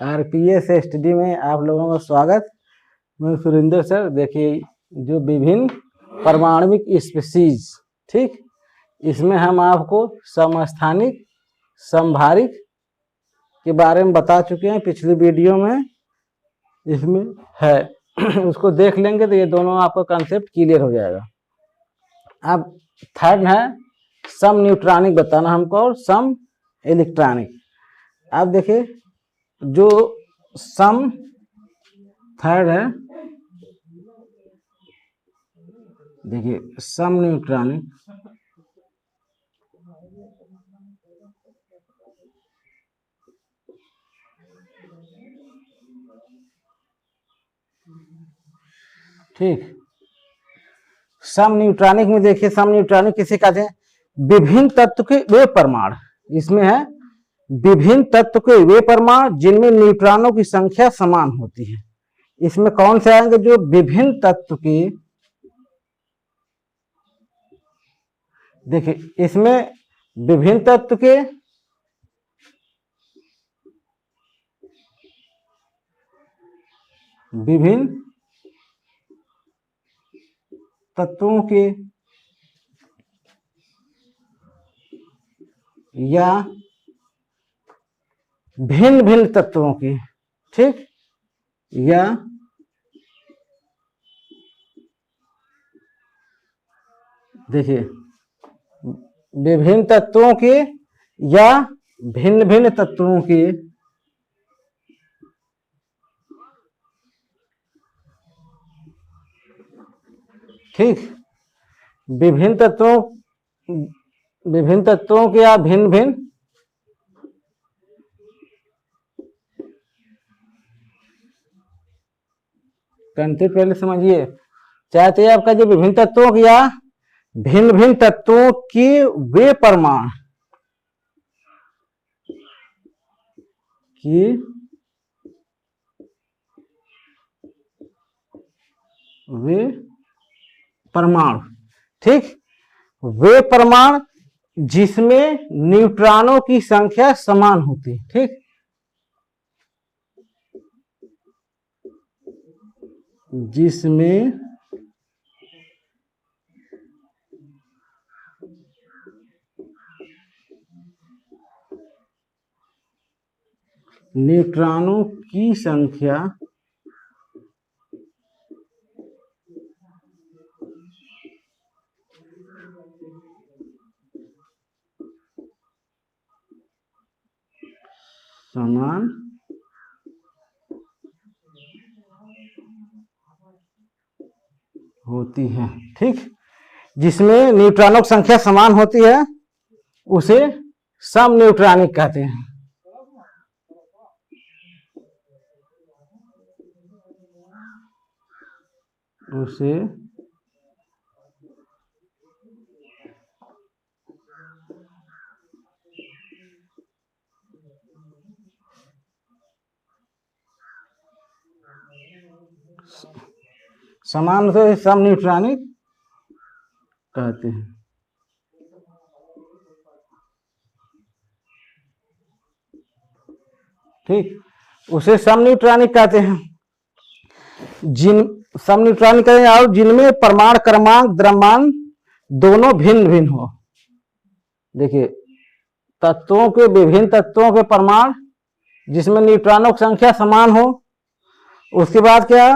RPS study में आप लोगों का स्वागत। मैं सुरेंद्र सर। देखिए, जो विभिन्न परमाणविक स्पीशीज, ठीक, इसमें हम आपको समस्थानिक समभारिक के बारे में बता चुके हैं पिछली वीडियो में। इसमें है उसको देख लेंगे तो ये दोनों आपका कॉन्सेप्ट क्लियर हो जाएगा। अब थर्ड है सम न्यूट्रॉनिक बताना हमको और सम इलेक्ट्रॉनिक। अब देखिए, जो सम थर्ड है, देखिए सम न्यूट्रॉनिक, ठीक। सम न्यूट्रॉनिक में देखिए, सम न्यूट्रॉनिक किसे कहते हैं? विभिन्न तत्व के वे परमाणु। इसमें है विभिन्न तत्व के वे परमाणु जिनमें न्यूट्रॉनों की संख्या समान होती है। इसमें कौन से आएंगे? जो विभिन्न तत्व के, देखिए इसमें विभिन्न तत्व के विभिन्न तत्वों के या भिन्न भिन्न तत्वों की, ठीक, या देखिए विभिन्न तत्वों के या भिन्न भिन्न तत्वों के ठीक, विभिन्न तत्वों के या भिन्न भिन्न कंसेप्ट पहले समझिए। चाहते हैं आपका जो विभिन्न तत्वों की या भिन्न भिन्न तत्वों के वे परमाणु की वे परमाणु, ठीक, वे परमाणु जिसमें न्यूट्रॉनों की संख्या समान होती है, ठीक, जिसमें न्यूट्रॉनों की संख्या समान होती है, ठीक, जिसमें न्यूट्रॉनों की संख्या समान होती है उसे सम न्यूट्रॉनिक कहते हैं। उसे समान से सम न्यूट्रॉनिक कहते हैं, ठीक, उसे सम न्यूट्रॉनिक कहते हैं। जिन सम न्यूट्रॉनिक कहते हैं और जिनमें परमाणु क्रमांक द्रव्यमान दोनों भिन्न भिन्न हो। देखिए, तत्वों के विभिन्न तत्वों के परमाणु जिसमें न्यूट्रॉनों की संख्या समान हो। उसके बाद क्या?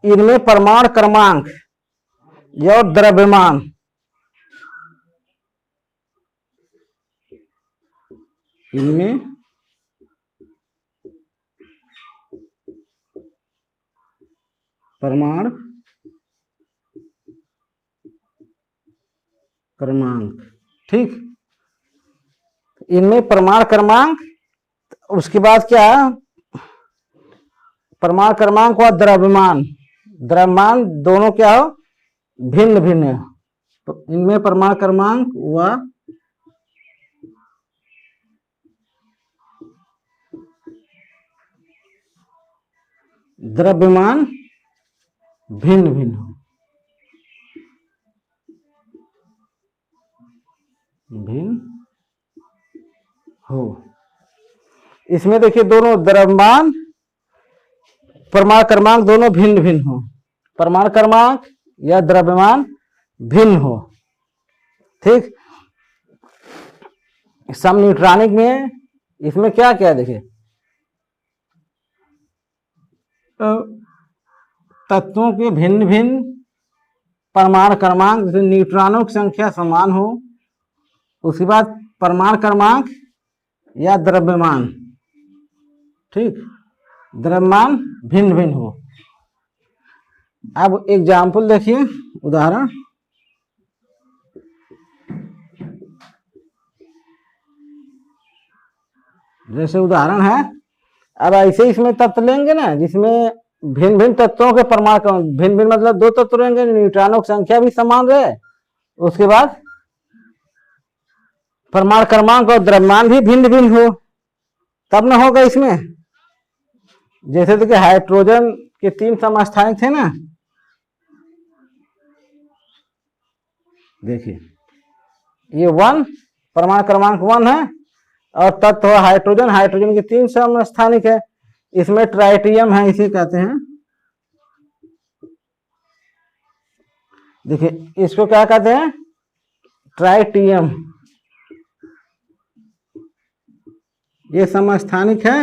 इनमें परमाणु क्रमांक या द्रव्यमान इनमें परमाणु क्रमांक, ठीक, इनमें परमाणु क्रमांक। उसके बाद क्या? परमाणु क्रमांक व द्रव्यमान, द्रव्यमान दोनों क्या हो? भिन्न भिन्न है। तो इनमें परमाणु क्रमांक व द्रव्यमान भिन्न भिन्न हो, भिन्न हो। इसमें देखिए दोनों द्रव्यमान परमाणु क्रमांक दोनों भिन्न भिन्न हो, परमाणु क्रमांक या द्रव्यमान भिन्न हो, ठीक। सम न्यूट्रॉनिक में इसमें क्या क्या है देखिए, तत्वों के भिन्न भिन्न परमाणु क्रमांक, जैसे न्यूट्रॉनों की संख्या समान हो, उसके बाद परमाणु क्रमांक या द्रव्यमान, ठीक, द्रव्यमान भिन्न भिन्न हो। अब एग्जाम्पल देखिए, उदाहरण, जैसे उदाहरण है, अब ऐसे इसमें तत्व लेंगे ना जिसमें भिन्न भिन्न तत्वों के परमाणु भिन्न भिन्न, मतलब दो तत्व रहेंगे, न्यूट्रॉनों की संख्या भी समान रहे, उसके बाद परमाणु क्रमांक और द्रव्यमान भी भिन्न भिन्न हो, तब ना होगा इसमें। जैसे देखिए हाइड्रोजन के 3 समस्थानिक थे ना, देखिए ये 1 परमाणु क्रमांक 1 है, और तत्व हाइड्रोजन, हाइड्रोजन के 3 समस्थानिक है, इसमें ट्राइटियम है, इसे कहते हैं, देखिए इसको क्या कहते हैं, ट्राइटियम, ये समस्थानिक है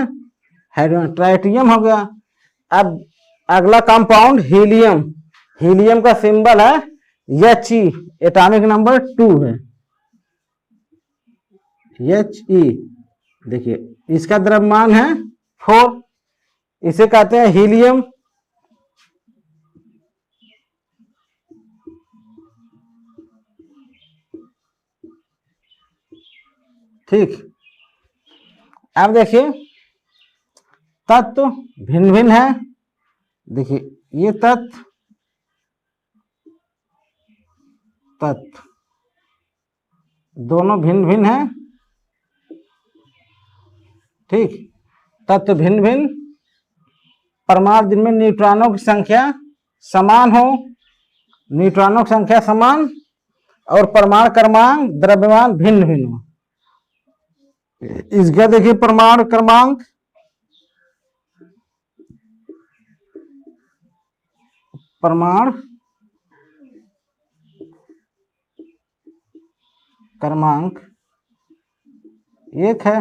हाइड्रोजन, ट्राइटियम हो गया। अब अगला कंपाउंड हीलियम, हीलियम का सिंबल है He, एटॉमिक नंबर 2 है, He, देखिए इसका द्रव्यमान है 4, इसे कहते हैं हीलियम। ठीक, अब देखिए तत्व भिन्न भिन्न है, देखिए ये तत्व दोनों भिन्न भिन्न है, ठीक, तत्व भिन्न भिन्न, परमाणु जिनमें न्यूट्रॉनों की संख्या समान हो, न्यूट्रॉनों की संख्या समान, और परमाणु क्रमांक द्रव्यमान भिन्न भिन्न हो। इसका देखिए परमाणु क्रमांक, परमाणु क्रमांक 1 है,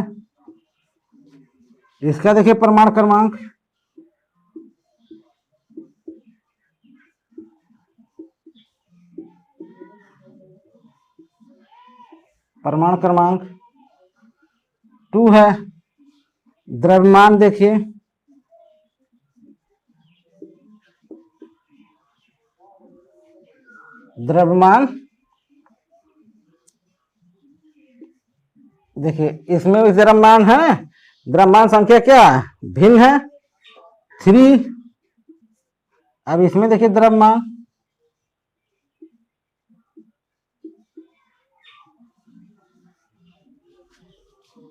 इसका देखिए परमाणु क्रमांक, परमाणु क्रमांक 2 है, द्रव्यमान देखिए द्रव्यमान, देखिए इसमें भी द्रव्यमान है, द्रव्यमान संख्या क्या है, भिन्न है 3। अब इसमें देखिए द्रव्यमान,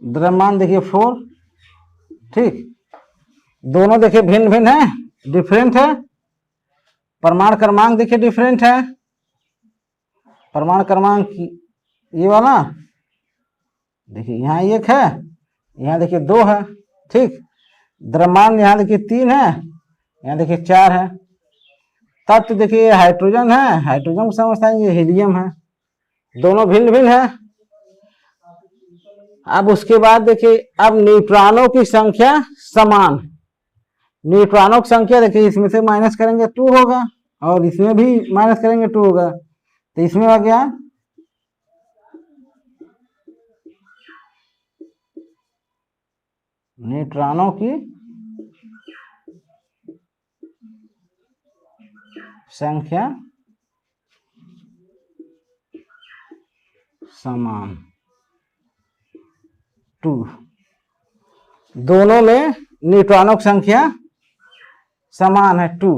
द्रव्यमान देखिए 4, ठीक, दोनों देखिए भिन्न भिन्न है, डिफरेंट है, परमाणु क्रमांक देखिए डिफरेंट है, परमाणु क्रमांक ये वाला देखिए यहाँ 1 है, यहाँ देखिए 2 है, ठीक, द्रव्यमान यहाँ देखिए 3 है, यहाँ देखिए 4 है। तत्व देखिए हाइड्रोजन है, हाइड्रोजन को समझता है, ये हीलियम है, दोनों भिन्न भिन्न है। अब उसके बाद देखिए, अब न्यूट्रॉनों की संख्या समान, न्यूट्रॉनों की संख्या देखिए इसमें से माइनस करेंगे 2 होगा, और इसमें भी माइनस करेंगे 2 होगा, तो इसमें आ गया न्यूट्रॉनों की संख्या समान 2, दोनों में न्यूट्रॉनों की संख्या समान है 2,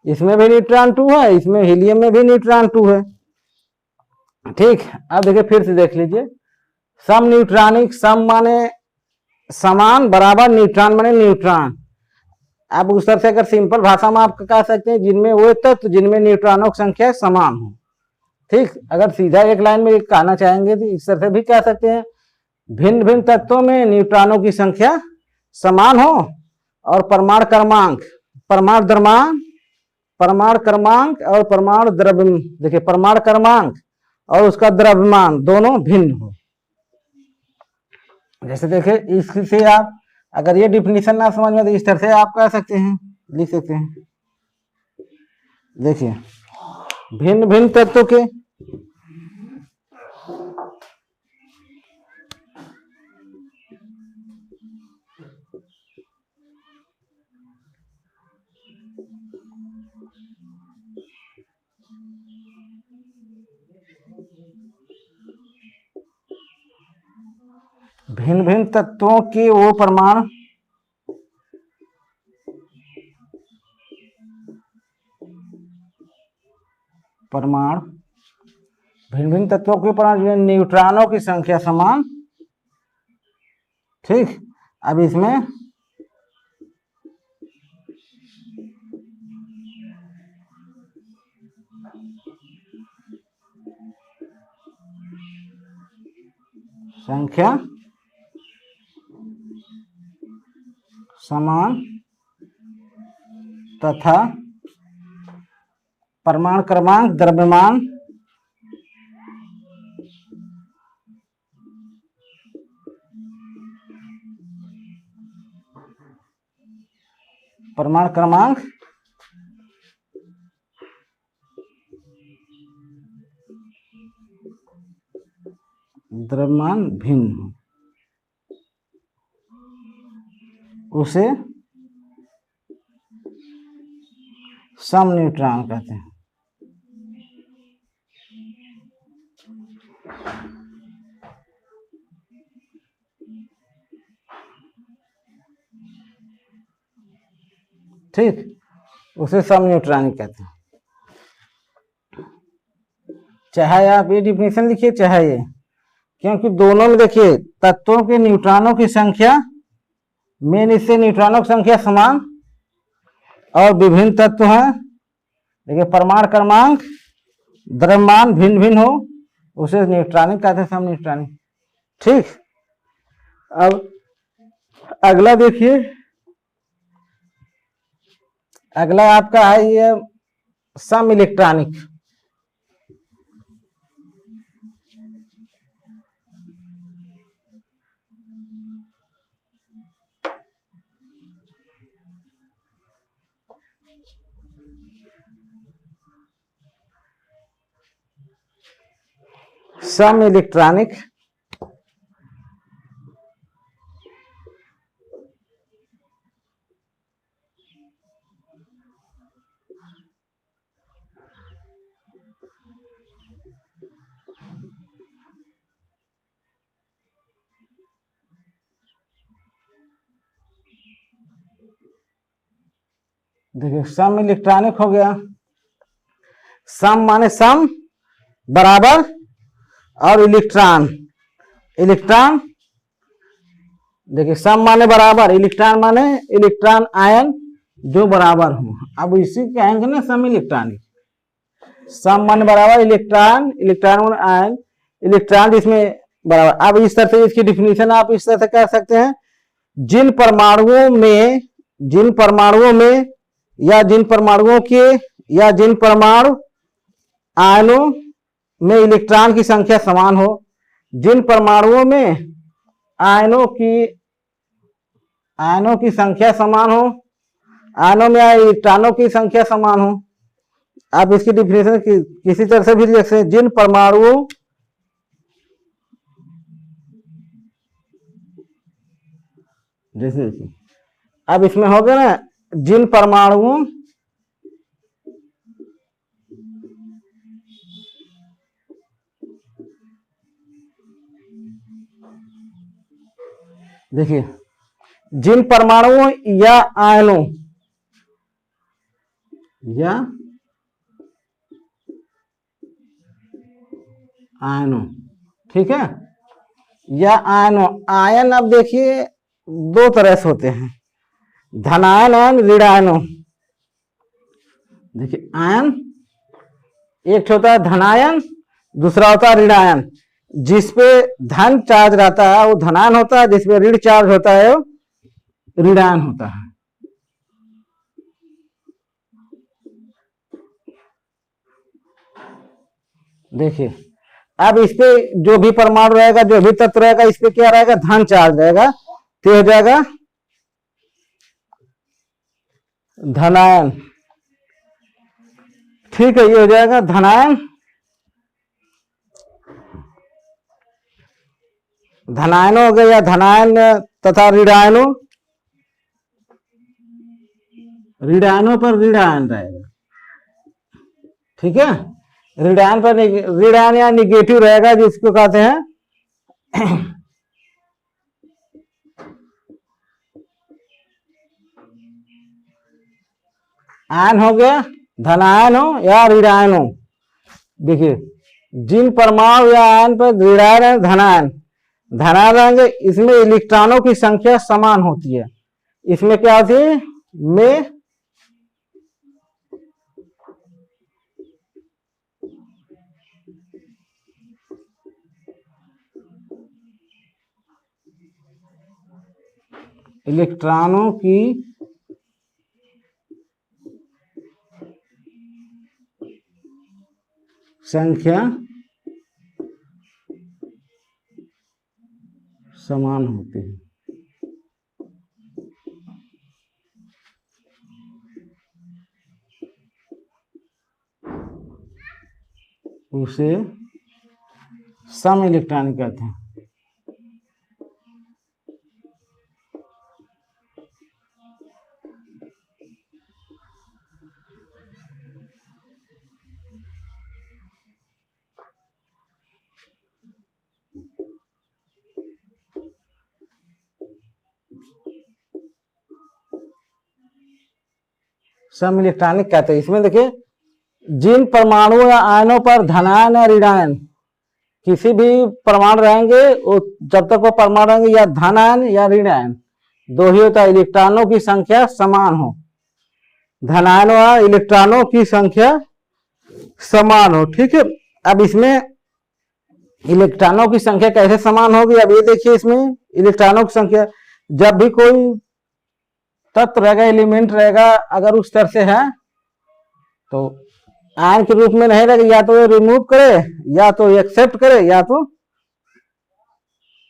इसमें भी न्यूट्रॉन 2 है, इसमें हीलियम में भी न्यूट्रॉन 2 है, ठीक। अब देखिए फिर से देख लीजिए, सम न्यूट्रॉनिक, सम माने समान, बराबर, न्यूट्रॉन माने न्यूट्रॉन। अब उस तरह से अगर सिंपल भाषा में आप कह सकते हैं जिनमें वो तत्व जिनमें न्यूट्रॉनों की संख्या समान हो, ठीक। अगर सीधा एक लाइन में कहना चाहेंगे तो इस तरह से भी कह सकते हैं, भिन्न भिन्न तत्वों में न्यूट्रॉनों की संख्या समान हो और परमाणु क्रमांक, परमाणु द्रव्यमान, परमाणु क्रमांक और परमाणु द्रव्य, देखिए परमाणु क्रमांक और उसका द्रव्यमान दोनों भिन्न हो। जैसे देखिए इससे आप अगर ये डिफिनीशन ना समझ में तो इस तरह से आप कह सकते हैं, लिख सकते हैं। देखिए भिन्न भिन्न तत्वों के भिन्न भिन्न तत्वों के वो परमाणु भिन्न भिन्न तत्वों के परमाणु न्यूट्रॉनों की संख्या समान, ठीक। अब इसमें संख्या समान तथा परमाणु क्रमांक द्रव्यमान परमाणु क्रमांक द्रव्यमान भिन्न हो, उसे सम न्यूट्रॉन कहते हैं। ठीक, उसे सम न्यूट्रॉन कहते हैं। चाहे आप ये डिफिनेशन लिखिए चाहे ये, क्योंकि दोनों में देखिए तत्वों के न्यूट्रॉनों की संख्या मेन, इससे न्यूट्रॉनों की संख्या समान और विभिन्न तत्व हैं। देखिए परमाणु क्रमांक द्रव्यमान भिन्न भिन्न हो, उसे न्यूट्रॉनिक कहते हैं, सम न्यूट्रॉनिक। ठीक, अब अगला देखिए, अगला आपका है ये सम इलेक्ट्रॉनिक। सम इलेक्ट्रॉनिक देखिए सम इलेक्ट्रॉनिक हो गया। सम माने सम बराबर और इलेक्ट्रॉन, इलेक्ट्रॉन देखिए सम माने बराबर, इलेक्ट्रॉन माने इलेक्ट्रॉन आयन जो बराबर हो। अब इसी कहेंगे ना सम इलेक्ट्रॉनिक। सम माने बराबर इलेक्ट्रॉन, इलेक्ट्रॉन माने आयन, इलेक्ट्रॉन जिसमें बराबर। अब इस तरह से इसकी डिफिनीशन आप इस तरह से कह सकते हैं, जिन परमाणुओं में या जिन परमाणुओं के या जिन परमाणु आयनों में इलेक्ट्रॉन की संख्या समान हो, जिन परमाणुओं में आयनों की संख्या समान हो, आयनों में इलेक्ट्रॉनों की संख्या समान हो। आप इसकी डिफिनेशन किसी तरह से भी लिख सकते हैं, जिन परमाणुओं जैसे अब इसमें हो गया ना, जिन परमाणुओं देखिए जिन परमाणुओं या आयनों ठीक है, या आयनों। आयन अब देखिए दो तरह से होते हैं, धनायन और ऋणायनों। देखिए आयन एक होता है धनायन, दूसरा होता है ऋणायन। जिसपे धन चार्ज रहता है वो धनायन होता है, जिसपे ऋण चार्ज होता है वो ऋणायन होता है। देखिए अब इस पे जो भी परमाणु रहेगा, जो भी तत्व रहेगा, इस पे क्या रहेगा, धन चार्ज रहेगा, तो हो जाएगा धनायन। ठीक है, ये हो जाएगा धनायन। धनायन हो गया या धनायन तथा ऋणायनो, ऋणायनों पर ऋणायन रहेगा। ठीक है, ऋणायन पर ऋणायन या निगेटिव रहेगा, जिसको कहते हैं आयन हो गया, धनायन हो या ऋणायन हो। देखिए जिन परमाणु या आयन पर ऋणायन धनायन धनायन रहेंगे, इसमें इलेक्ट्रॉनों की संख्या समान होती है। इसमें क्या होती है, में इलेक्ट्रॉनों की संख्या समान होती है। उसे सम इलेक्ट्रॉनिक कहते हैं। सम इलेक्ट्रॉनिक कहते हैं। इसमें देखिए जिन परमाणु या आयनों पर धनायन या ऋणायन, किसी भी परमाणु रहेंगे वो जब तक वो परमाणु रहेंगे या धनायन या ऋणायन दो ही होता है, इलेक्ट्रॉनों की संख्या समान हो। धनायन और इलेक्ट्रॉनों की संख्या समान हो। ठीक है, अब इसमें इलेक्ट्रॉनों की संख्या कैसे समान होगी, अब ये देखिए इसमें इलेक्ट्रॉनों की संख्या, जब भी कोई तत्व रहेगा, एलिमेंट रहेगा, अगर उस तरह से है तो आयन के रूप में नहीं रहेगा, या तो रिमूव करे या तो एक्सेप्ट करे या तो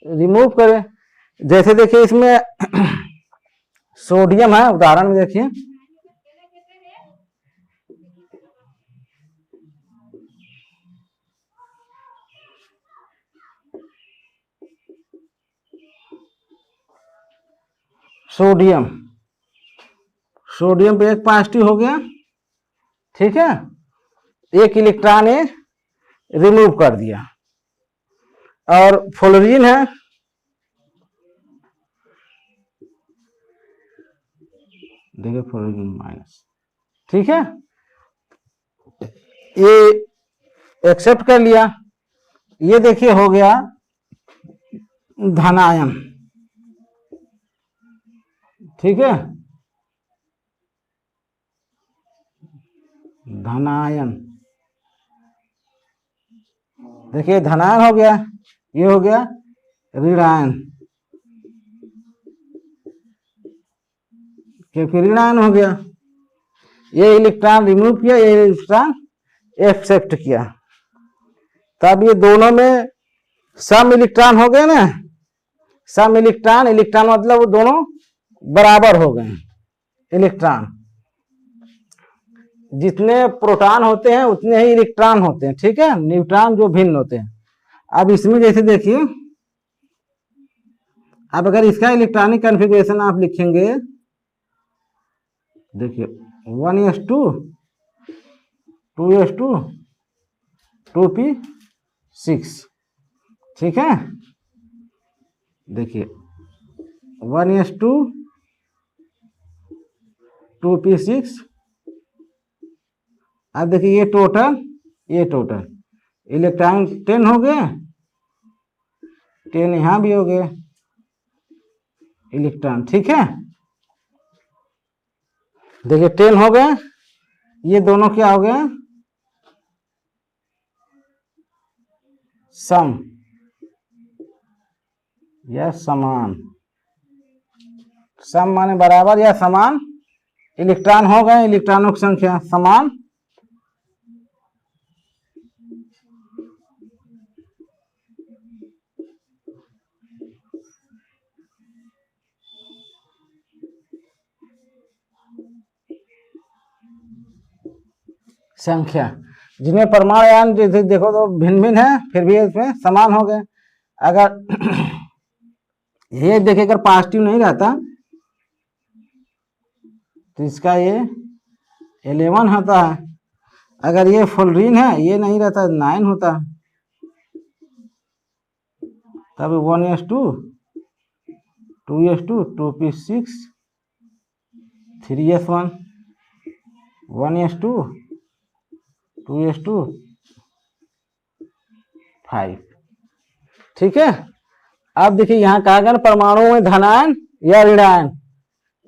रिमूव करे। जैसे देखिए इसमें सोडियम है, उदाहरण में देखिए सोडियम, सोडियम पे एक पॉजिटिव हो गया। ठीक है, एक इलेक्ट्रॉन ने रिमूव कर दिया। और फ्लोरीन है, देखिए फ्लोरीन माइनस। ठीक है, ये एक्सेप्ट कर लिया। ये देखिए हो गया धनायन। ठीक है, धनायन, देखिए धनायन हो गया, ये हो गया ऋणायन, क्योंकि ऋणायन हो गया। ये इलेक्ट्रॉन रिमूव किया, ये इलेक्ट्रॉन एक्सेप्ट किया, तब ये दोनों में सम इलेक्ट्रॉन हो गए ना। सम इलेक्ट्रॉन, इलेक्ट्रॉन मतलब वो दोनों बराबर हो गए। इलेक्ट्रॉन, जितने प्रोटॉन होते हैं उतने ही इलेक्ट्रॉन होते हैं। ठीक है, न्यूट्रॉन जो भिन्न होते हैं। अब इसमें जैसे देखिए, अब अगर इसका इलेक्ट्रॉनिक कॉन्फ़िगरेशन आप लिखेंगे, देखिए 1s2 2s2 2p6। ठीक है, देखिए 1s2 2p6। अब देखिए ये टोटल इलेक्ट्रॉन 10 हो गए, 10 यहां भी हो गए इलेक्ट्रॉन। ठीक है, देखिए 10 हो गए, ये दोनों क्या हो गए, सम। या समान, सम माने बराबर या समान, इलेक्ट्रॉन हो गए, इलेक्ट्रॉनों की संख्या समान, संख्या, जिनमें परमाणु आयन जैसे देखो तो भिन्न भिन्न है फिर भी इसमें समान हो गए। अगर ये देखिए अगर पॉजिटिव नहीं रहता तो इसका ये 11 होता है, अगर ये फ्लोरीन है ये नहीं रहता 9 होता, तब 1s2 2s2 2p6 3s1 1s2 2s2 5। ठीक है, अब देखिए यहाँ कहा गया परमाणु में धनायन या ऋणायन,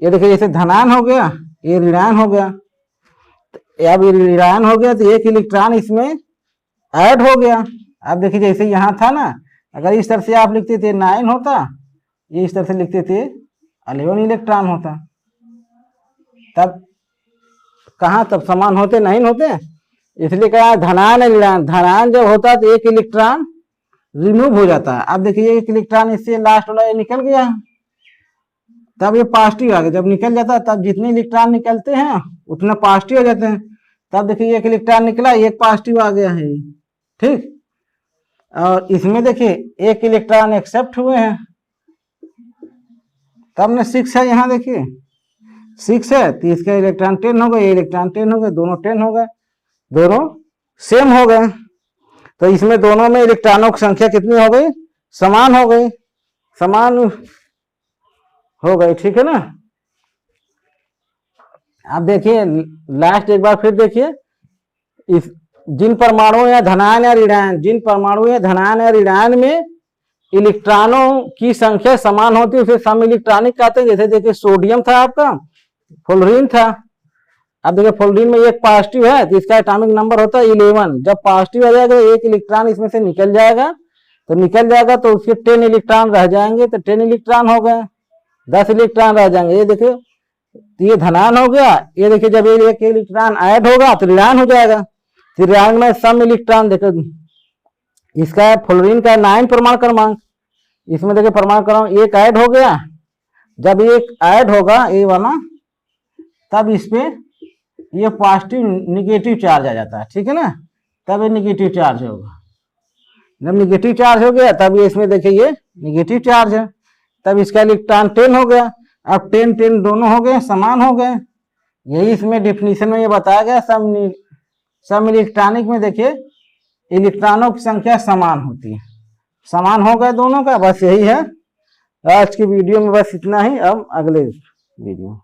ये देखिए जैसे धनायन हो गया ये ऋणायन हो गया, अब ये ऋणायन हो गया तो एक इलेक्ट्रॉन इसमें ऐड हो गया। अब देखिए जैसे यहाँ था ना, अगर इस तरह से आप लिखते थे 9 होता, ये इस तरह से लिखते थे 11 इलेक्ट्रॉन होता, तब कहाँ तब समान होते नहीं होते, इसलिए कहा धनायन ऋणायन। धनायन जब होता तो एक इलेक्ट्रॉन रिमूव हो जाता है। अब देखिए एक इलेक्ट्रॉन इससे लास्ट वाला ये निकल गया, तब ये पॉजिटिव आ गया, जब निकल जाता है तब जितने इलेक्ट्रॉन निकलते हैं उतना पॉजिटिव हो जाते हैं। तब देखिए एक इलेक्ट्रॉन निकला, एक पॉजिटिव आ गया है, ठीक। और इसमें देखिए एक इलेक्ट्रॉन एक्सेप्ट हुए हैं, तब ना 6 है, यहाँ देखिए 6 है तो इसका इलेक्ट्रॉन 10 हो गए, ये इलेक्ट्रॉन 10 हो गए, दोनों 10 हो गए, दोनों सेम हो गए। तो इसमें दोनों में इलेक्ट्रॉनों की संख्या कितनी हो गई, समान हो गई, समान हो गई, ठीक है ना। अब देखिए लास्ट एक बार फिर देखिए, इस जिन परमाणु या धनायन या ऋणायन, जिन परमाणु या धनायन या ऋणायन में इलेक्ट्रॉनों की संख्या समान होती है उसे सम इलेक्ट्रॉनिक कहते हैं। जैसे देखिए सोडियम था आपका, फ्लोरीन था, अब देखिए फ्लोरीन में एक पॉजिटिव है तो इसका एटॉमिक नंबर होता है 11, जब पॉजिटिव आ जाएगा एक इलेक्ट्रॉन इसमें से निकल जाएगा, तो उसके 10 इलेक्ट्रॉन रह जाएंगे, तो 10 इलेक्ट्रॉन हो गए, 10 इलेक्ट्रॉन रह जाएंगे। ये देखिए ये धनायन हो गया, ये देखिए जब ये एक इलेक्ट्रॉन ऐड होगा तो ऋणायन हो जाएगा, तो ऋणायन में सम इलेक्ट्रॉन देखो, इसका फ्लोरीन का 9 परमाणु क्रमांक, इसमें देखिए परमाणु क्रमांक एक ऐड हो गया, जब एक ऐड होगा ये वाला तब इस पे ये पॉजिटिव निगेटिव चार्ज आ जाता है, ठीक है ना, तब ये निगेटिव चार्ज होगा। जब निगेटिव चार्ज हो गया तब ये इसमें देखिए ये निगेटिव चार्ज है, तब इसका इलेक्ट्रॉन 10 हो गया। अब 10 10 दोनों हो गए, समान हो गए, यही इसमें डिफिनीशन में ये बताया गया। सम इलेक्ट्रॉनिक में देखिए इलेक्ट्रॉनों की संख्या समान होती है, समान हो गए दोनों का, बस यही है आज की वीडियो में, बस इतना ही। अब अगले वीडियो